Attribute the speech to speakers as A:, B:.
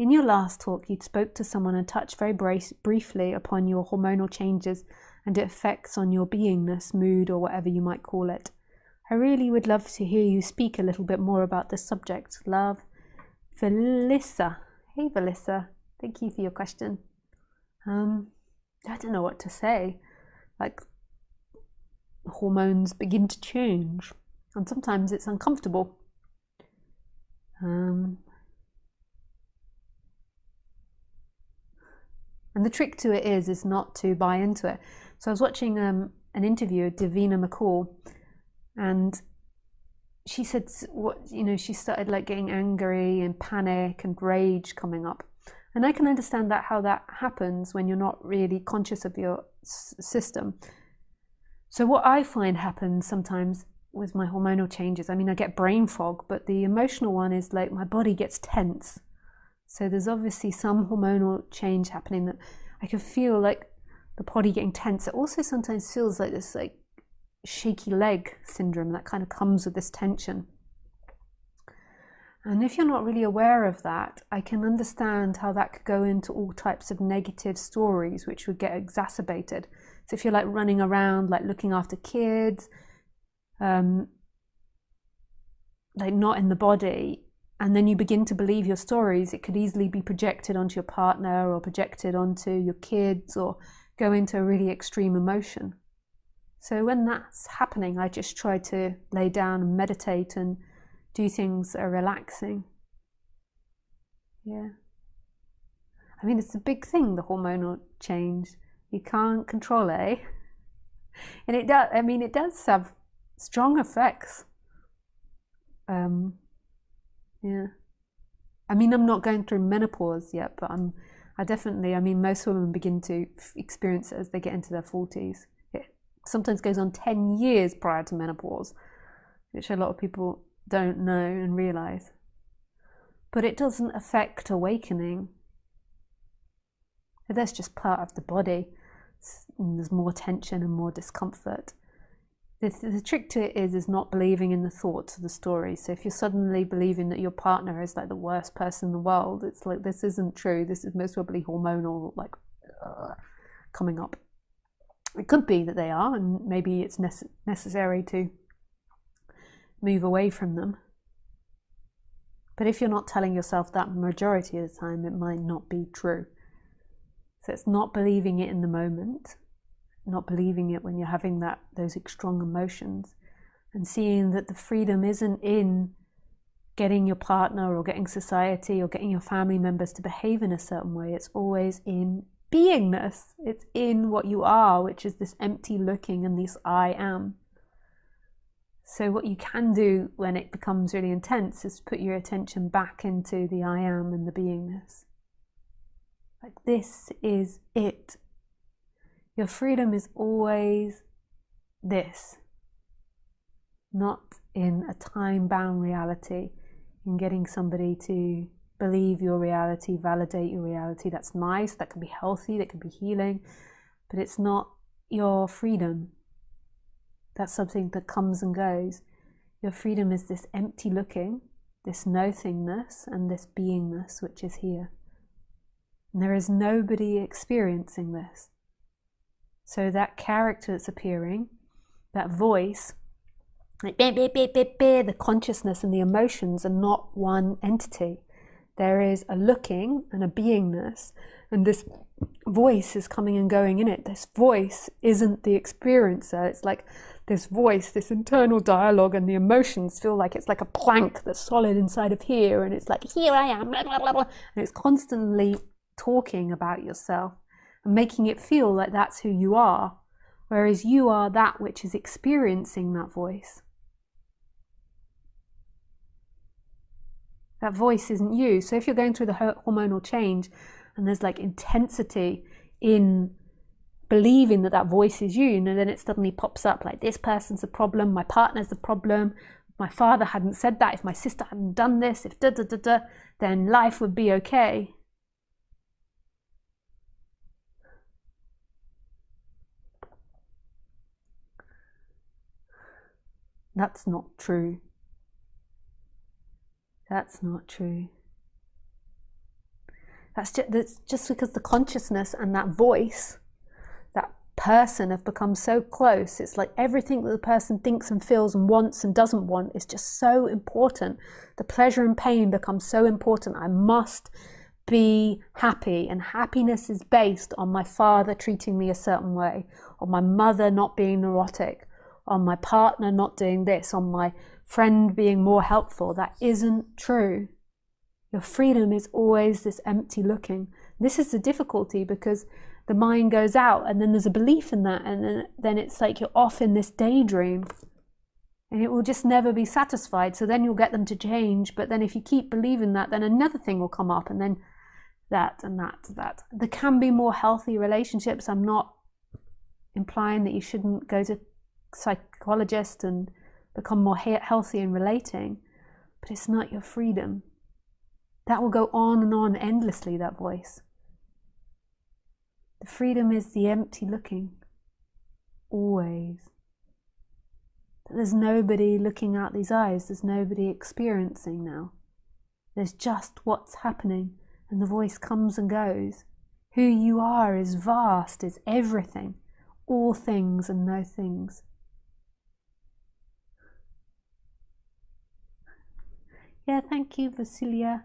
A: In your last talk, you spoke to someone and touched very briefly upon your hormonal changes and its effects on your beingness, mood, or whatever you might call it. I really would love to hear you speak a little bit more about this subject. Love, Felissa. Hey, Felissa. Thank you for your question. I don't know what to say. Like, hormones begin to change, and sometimes it's uncomfortable. And the trick to it is not to buy into it. So I was watching an interview with Davina McCall, and she said, she started like getting angry and panic and rage coming up. And I can understand how that happens when you're not really conscious of your system. So what I find happens sometimes with my hormonal changes, I get brain fog, but the emotional one is like my body gets tense. So there's obviously some hormonal change happening that I can feel like the body getting tense. It also sometimes feels like this like shaky leg syndrome that kind of comes with this tension. And if you're not really aware of that, I can understand how that could go into all types of negative stories, which would get exacerbated. So if you're like running around, like looking after kids, like not in the body, and then you begin to believe your stories, it could easily be projected onto your partner or projected onto your kids or go into a really extreme emotion. So when that's happening, I just try to lay down and meditate and do things that are relaxing. Yeah. It's a big thing, the hormonal change. You can't control it. And it does, it does have strong effects. Yeah. I'm not going through menopause yet, but I definitely, most women begin to experience it as they get into their 40s. It sometimes goes on 10 years prior to menopause, which a lot of people don't know and realize. But it doesn't affect awakening. That's just part of the body. There's more tension and more discomfort. The trick to it is not believing in the thoughts of the story. So if you're suddenly believing that your partner is like the worst person in the world, it's like, this isn't true. This is most probably hormonal, coming up. It could be that they are, and maybe it's necessary to move away from them. But if you're not telling yourself that majority of the time, it might not be true. So it's not believing it in the moment, not believing it when you're having those strong emotions, and seeing that the freedom isn't in getting your partner or getting society or getting your family members to behave in a certain way. It's always in beingness. It's in what you are, which is this empty looking and this I am. So what you can do when it becomes really intense is put your attention back into the I am and the beingness. Like, this is it. Your freedom is always this, not in a time-bound reality, in getting somebody to believe your reality, validate your reality. That's nice, that can be healthy, that can be healing, but it's not your freedom. That's something that comes and goes. Your freedom is this empty looking, this no-thingness, and this beingness, which is here. And there is nobody experiencing this. So that character that's appearing, that voice, like the consciousness and the emotions are not one entity. There is a looking and a beingness, and this voice is coming and going in it. This voice isn't the experiencer. It's like this voice, this internal dialogue, and the emotions feel like it's like a plank that's solid inside of here, and it's like, here I am, blah, blah, blah, blah. And it's constantly talking about yourself and making it feel like that's who you are, whereas you are that which is experiencing that voice. That voice isn't you. So if you're going through the hormonal change and there's like intensity in believing that voice is you, and then it suddenly pops up like, this person's the problem, my partner's the problem, my father hadn't said that, if my sister hadn't done this, if then life would be okay. That's not true. That's not true. That's just because the consciousness and that voice, that person, have become so close. It's like everything that the person thinks and feels and wants and doesn't want is just so important. The pleasure and pain become so important. I must be happy, and happiness is based on my father treating me a certain way, on my mother not being neurotic, on my partner not doing this, on my friend being more helpful. That isn't true. Your freedom is always this empty looking. This is the difficulty, because the mind goes out and then there's a belief in that, and then it's like you're off in this daydream and it will just never be satisfied. So then you'll get them to change, but then if you keep believing that, then another thing will come up, and then that and that. There can be more healthy relationships. I'm not implying that you shouldn't go to psychologist and become more healthy in relating, but it's not your freedom. That will go on and on endlessly, that voice. The freedom is the empty looking, always. There's nobody looking out these eyes, there's nobody experiencing now. There's just what's happening, and the voice comes and goes. Who you are is vast, is everything, all things and no things. Yeah, thank you, Vasilia.